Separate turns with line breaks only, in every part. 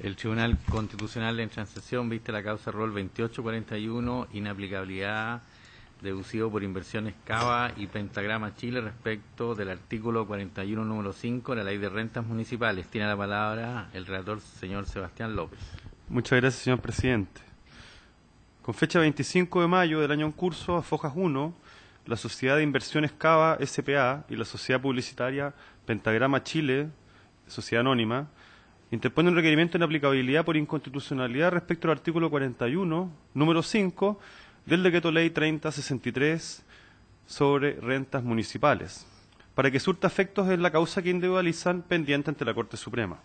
El Tribunal Constitucional en transición viste la causa rol 2841, inaplicabilidad deducido por inversiones Cava y Pentagrama Chile respecto del artículo 41, número 5 de la Ley de Rentas Municipales. Tiene la palabra el relator, señor Sebastián López.
Muchas gracias, señor presidente. Con fecha 25 de mayo del año en curso, a Fojas 1, la Sociedad de Inversiones Cava S.p.A. y la Sociedad Publicitaria Pentagrama Chile, Sociedad Anónima, interponen un requerimiento de inaplicabilidad por inconstitucionalidad respecto al artículo 41, número 5, del Decreto Ley 3063 sobre rentas municipales, para que surta efectos en la causa que individualizan pendiente ante la Corte Suprema.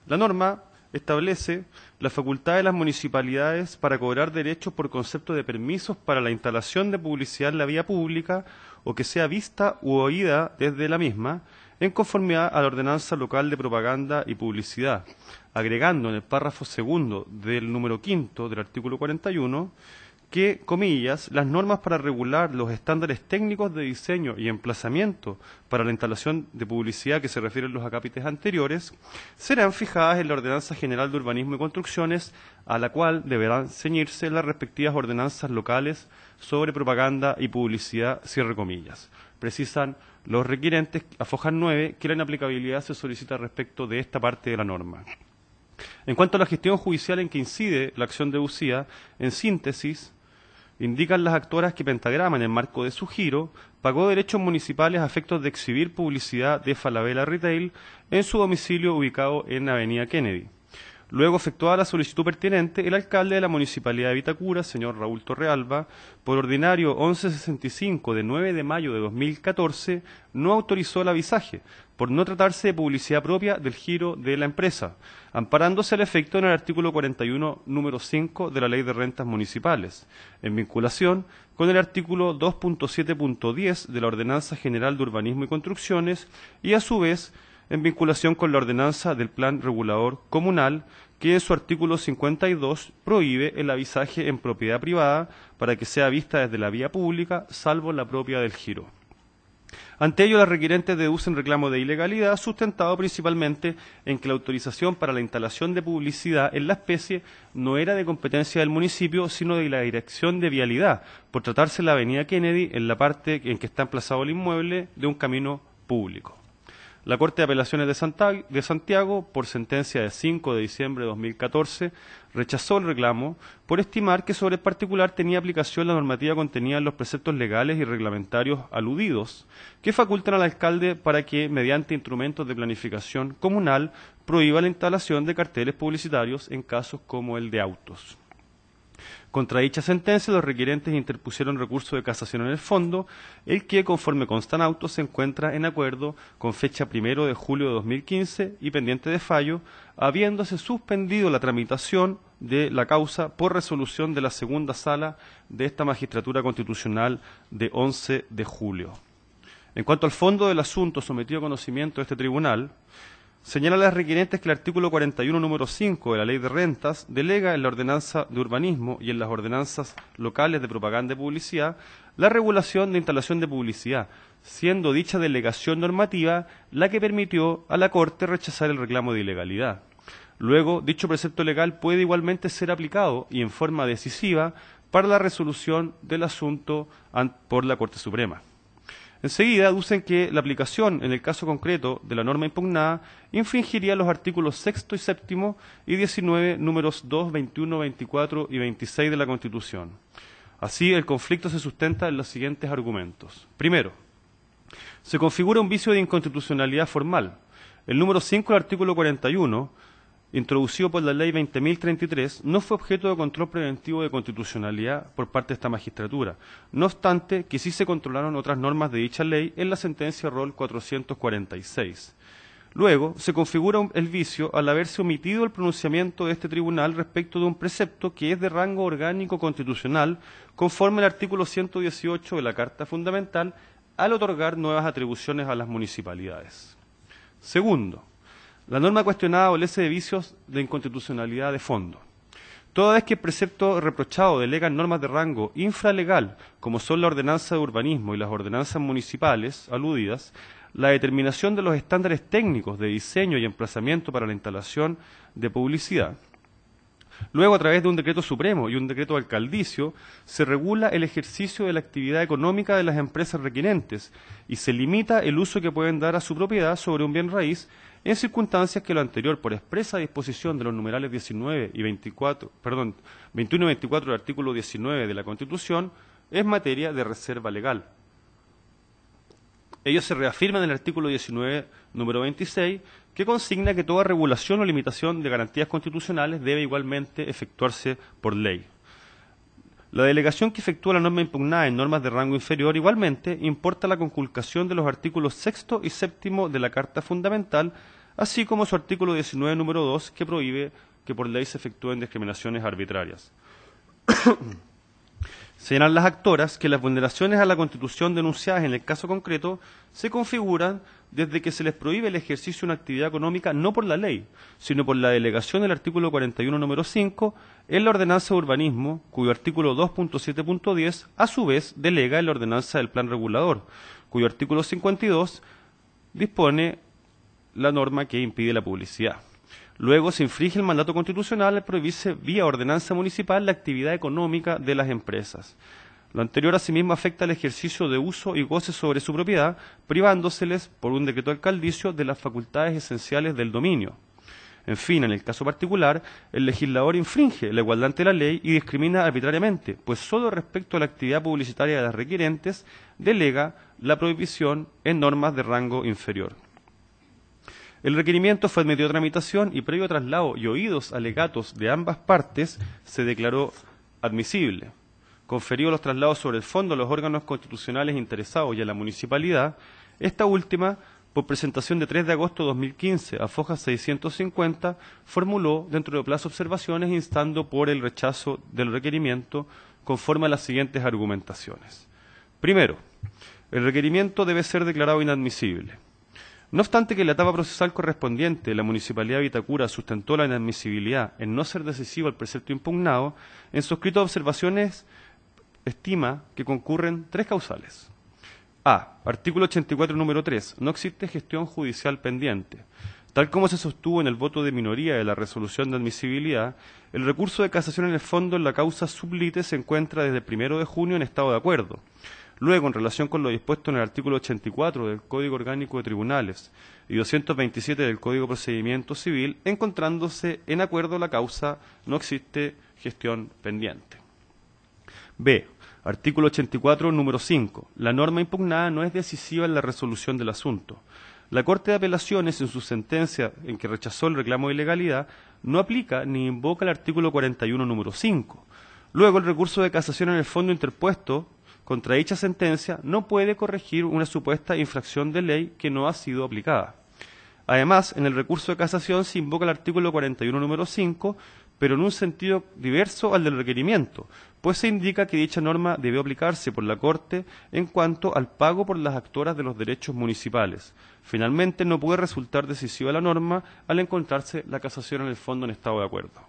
La norma establece la facultad de las municipalidades para cobrar derechos por concepto de permisos para la instalación de publicidad en la vía pública o que sea vista u oída desde la misma, en conformidad a la Ordenanza Local de Propaganda y Publicidad, agregando en el párrafo segundo del número quinto del artículo 41 que, comillas, las normas para regular los estándares técnicos de diseño y emplazamiento para la instalación de publicidad que se refieren los acápites anteriores, serán fijadas en la Ordenanza General de Urbanismo y Construcciones, a la cual deberán ceñirse las respectivas ordenanzas locales sobre propaganda y publicidad, cierre comillas. Precisan los requirentes a Fojas 9 que la inaplicabilidad se solicita respecto de esta parte de la norma. En cuanto a la gestión judicial en que incide la acción deducida, en síntesis, indican las actoras que Pentagrama, en el marco de su giro, pagó derechos municipales a efectos de exhibir publicidad de Falabella Retail en su domicilio ubicado en Avenida Kennedy. Luego, efectuada la solicitud pertinente, el alcalde de la Municipalidad de Vitacura, señor Raúl Torrealba, por ordinario 1165 de 9 de mayo de 2014, no autorizó el avisaje, por no tratarse de publicidad propia del giro de la empresa, amparándose al efecto en el artículo 41, número 5 de la Ley de Rentas Municipales, en vinculación con el artículo 2.7.10 de la Ordenanza General de Urbanismo y Construcciones y, a su vez, en vinculación con la ordenanza del Plan Regulador Comunal, que en su artículo 52 prohíbe el avisaje en propiedad privada para que sea vista desde la vía pública, salvo la propia del giro. Ante ello, las requirentes deducen reclamo de ilegalidad sustentado principalmente en que la autorización para la instalación de publicidad en la especie no era de competencia del municipio, sino de la Dirección de Vialidad, por tratarse de la Avenida Kennedy en la parte en que está emplazado el inmueble de un camino público. La Corte de Apelaciones de Santiago, por sentencia de 5 de diciembre de 2014, rechazó el reclamo por estimar que sobre el particular tenía aplicación la normativa contenida en los preceptos legales y reglamentarios aludidos, que facultan al alcalde para que, mediante instrumentos de planificación comunal, prohíba la instalación de carteles publicitarios en casos como el de autos. Contra dicha sentencia, los requirentes interpusieron recurso de casación en el fondo, el que, conforme constan autos, se encuentra en acuerdo con fecha 1 de julio de 2015 y pendiente de fallo, habiéndose suspendido la tramitación de la causa por resolución de la segunda sala de esta Magistratura Constitucional de 11 de julio. En cuanto al fondo del asunto sometido a conocimiento de este tribunal, señala a las requirentes que el artículo 41, número 5 de la Ley de Rentas delega en la Ordenanza de Urbanismo y en las ordenanzas locales de propaganda y publicidad la regulación de instalación de publicidad, siendo dicha delegación normativa la que permitió a la Corte rechazar el reclamo de ilegalidad. Luego, dicho precepto legal puede igualmente ser aplicado y en forma decisiva para la resolución del asunto por la Corte Suprema. Enseguida aducen que la aplicación, en el caso concreto de la norma impugnada, infringiría los artículos 6 y 7 y 19, números 2, 21, 24 y 26 de la Constitución. Así, el conflicto se sustenta en los siguientes argumentos. Primero, se configura un vicio de inconstitucionalidad formal. El número 5 del artículo 41, introducido por la Ley 20.033, no fue objeto de control preventivo de constitucionalidad por parte de esta magistratura, no obstante que sí se controlaron otras normas de dicha ley en la sentencia Rol 446. Luego, se configura el vicio al haberse omitido el pronunciamiento de este tribunal respecto de un precepto que es de rango orgánico constitucional, conforme al artículo 118 de la Carta Fundamental, al otorgar nuevas atribuciones a las municipalidades. Segundo, la norma cuestionada adolece de vicios de inconstitucionalidad de fondo. Toda vez que el precepto reprochado delega normas de rango infralegal, como son la ordenanza de urbanismo y las ordenanzas municipales aludidas, la determinación de los estándares técnicos de diseño y emplazamiento para la instalación de publicidad. Luego, a través de un decreto supremo y un decreto alcaldicio, se regula el ejercicio de la actividad económica de las empresas requirentes y se limita el uso que pueden dar a su propiedad sobre un bien raíz en circunstancias que lo anterior, por expresa disposición de los numerales 21 y 24 del artículo 19 de la Constitución, es materia de reserva legal. Ello se reafirma en el artículo 19, número 26, que consigna que toda regulación o limitación de garantías constitucionales debe igualmente efectuarse por ley. La delegación que efectúa la norma impugnada en normas de rango inferior igualmente importa la conculcación de los artículos 6 y 7 de la Carta Fundamental, así como su artículo 19, número 2, que prohíbe que por ley se efectúen discriminaciones arbitrarias. Señalan las actoras que las vulneraciones a la Constitución denunciadas en el caso concreto se configuran desde que se les prohíbe el ejercicio de una actividad económica no por la ley, sino por la delegación del artículo 41, número 5, en la ordenanza de urbanismo, cuyo artículo 2.7.10 a su vez delega en la ordenanza del plan regulador, cuyo artículo 52 dispone la norma que impide la publicidad. Luego se infringe el mandato constitucional al prohibirse vía ordenanza municipal la actividad económica de las empresas. Lo anterior asimismo afecta al ejercicio de uso y goce sobre su propiedad, privándoseles por un decreto alcaldicio de las facultades esenciales del dominio. En fin, en el caso particular, el legislador infringe la igualdad ante la ley y discrimina arbitrariamente, pues solo respecto a la actividad publicitaria de las requirentes delega la prohibición en normas de rango inferior. El requerimiento fue admitido a tramitación y previo traslado y oídos alegatos de ambas partes se declaró admisible. Conferido los traslados sobre el fondo a los órganos constitucionales interesados y a la municipalidad, esta última, por presentación de 3 de agosto de 2015 a fojas 650, formuló dentro de plazo observaciones instando por el rechazo del requerimiento conforme a las siguientes argumentaciones. Primero, el requerimiento debe ser declarado inadmisible. No obstante que en la etapa procesal correspondiente la Municipalidad de Vitacura sustentó la inadmisibilidad en no ser decisivo el precepto impugnado, en su escrito de observaciones estima que concurren 3 causales. A. Artículo 84, número 3. No existe gestión judicial pendiente. Tal como se sostuvo en el voto de minoría de la resolución de admisibilidad, el recurso de casación en el fondo en la causa sublite se encuentra desde el 1 de junio en estado de acuerdo. Luego, en relación con lo dispuesto en el artículo 84 del Código Orgánico de Tribunales y 227 del Código de Procedimiento Civil, encontrándose en acuerdo la causa, no existe gestión pendiente. B. Artículo 84, número 5. La norma impugnada no es decisiva en la resolución del asunto. La Corte de Apelaciones, en su sentencia en que rechazó el reclamo de ilegalidad, no aplica ni invoca el artículo 41, número 5. Luego, el recurso de casación en el fondo interpuesto contra dicha sentencia no puede corregir una supuesta infracción de ley que no ha sido aplicada. Además, en el recurso de casación se invoca el artículo 41, número 5, pero en un sentido diverso al del requerimiento, pues se indica que dicha norma debe aplicarse por la Corte en cuanto al pago por las actoras de los derechos municipales. Finalmente, no puede resultar decisiva la norma al encontrarse la casación en el fondo en estado de acuerdo.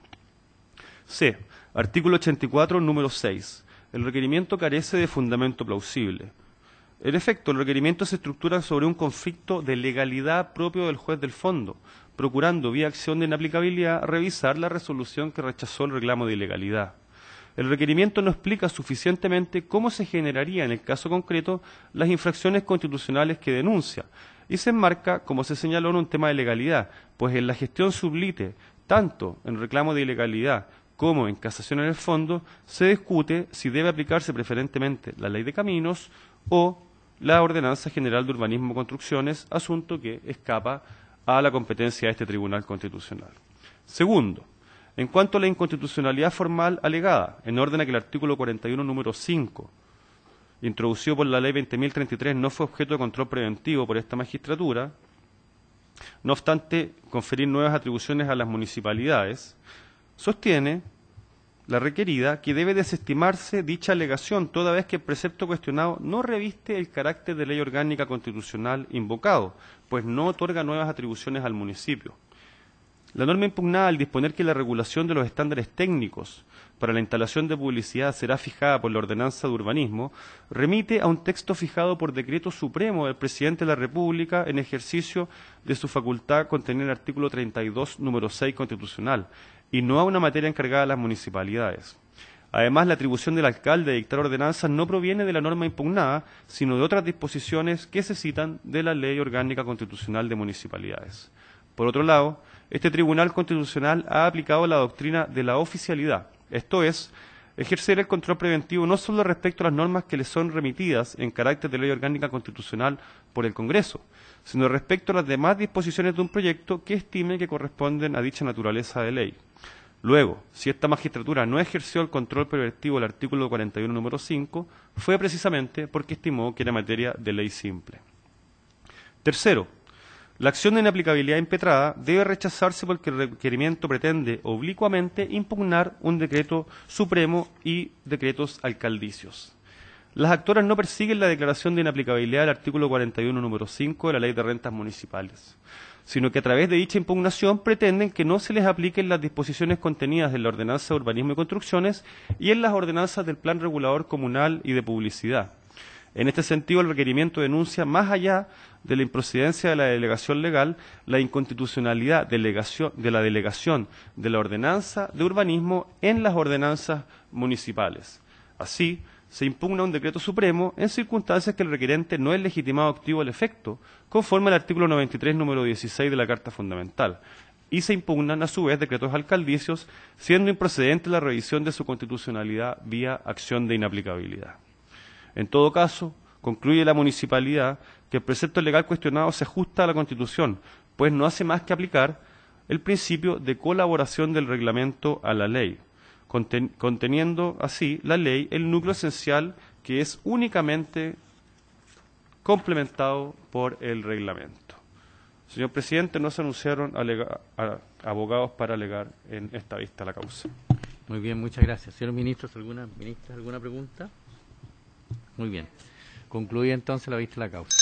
C. Artículo 84, número 6. El requerimiento carece de fundamento plausible. En efecto, el requerimiento se estructura sobre un conflicto de legalidad propio del juez del fondo, procurando, vía acción de inaplicabilidad, revisar la resolución que rechazó el reclamo de ilegalidad. El requerimiento no explica suficientemente cómo se generaría en el caso concreto las infracciones constitucionales que denuncia, y se enmarca, como se señaló, en un tema de legalidad, pues en la gestión sublite, tanto en reclamo de ilegalidad como en casación en el fondo, se discute si debe aplicarse preferentemente la Ley de Caminos o la Ordenanza General de Urbanismo y Construcciones, asunto que escapa a la competencia de este Tribunal Constitucional. Segundo, en cuanto a la inconstitucionalidad formal alegada, en orden a que el artículo 41, número 5, introducido por la Ley 20.033, no fue objeto de control preventivo por esta magistratura, no obstante conferir nuevas atribuciones a las municipalidades, sostiene la requerida que debe desestimarse dicha alegación toda vez que el precepto cuestionado no reviste el carácter de ley orgánica constitucional invocado, pues no otorga nuevas atribuciones al municipio. La norma impugnada, al disponer que la regulación de los estándares técnicos para la instalación de publicidad será fijada por la Ordenanza de Urbanismo, remite a un texto fijado por decreto supremo del Presidente de la República en ejercicio de su facultad contenida en el artículo 32, número 6 constitucional, y no a una materia encargada a las municipalidades. Además, la atribución del alcalde de dictar ordenanzas no proviene de la norma impugnada, sino de otras disposiciones que se citan de la Ley Orgánica Constitucional de Municipalidades. Por otro lado, este Tribunal Constitucional ha aplicado la doctrina de la oficialidad, esto es, ejercer el control preventivo no solo respecto a las normas que le son remitidas en carácter de ley orgánica constitucional por el Congreso, sino respecto a las demás disposiciones de un proyecto que estime que corresponden a dicha naturaleza de ley. Luego, si esta magistratura no ejerció el control preventivo del artículo 41, número 5, fue precisamente porque estimó que era materia de ley simple. Tercero, la acción de inaplicabilidad impetrada debe rechazarse porque el requerimiento pretende oblicuamente impugnar un decreto supremo y decretos alcaldicios. Las actoras no persiguen la declaración de inaplicabilidad del artículo 41, número 5 de la Ley de Rentas Municipales, sino que a través de dicha impugnación pretenden que no se les apliquen las disposiciones contenidas en la Ordenanza de Urbanismo y Construcciones y en las ordenanzas del Plan Regulador Comunal y de Publicidad. En este sentido, el requerimiento denuncia, más allá de la improcedencia de la delegación legal, la inconstitucionalidad de la delegación de la ordenanza de urbanismo en las ordenanzas municipales. Así, se impugna un decreto supremo en circunstancias que el requerente no es legitimado activo al efecto, conforme al artículo 93, número 16 de la Carta Fundamental, y se impugnan a su vez decretos alcaldicios, siendo improcedente la revisión de su constitucionalidad vía acción de inaplicabilidad. En todo caso, concluye la municipalidad que el precepto legal cuestionado se ajusta a la Constitución, pues no hace más que aplicar el principio de colaboración del reglamento a la ley, conteniendo así la ley el núcleo esencial que es únicamente complementado por el reglamento. Señor presidente, no se anunciaron abogados para alegar en esta vista la causa.
Muy bien, muchas gracias. Señor ministro, ¿alguna pregunta? Muy bien. Concluye entonces la vista de la causa.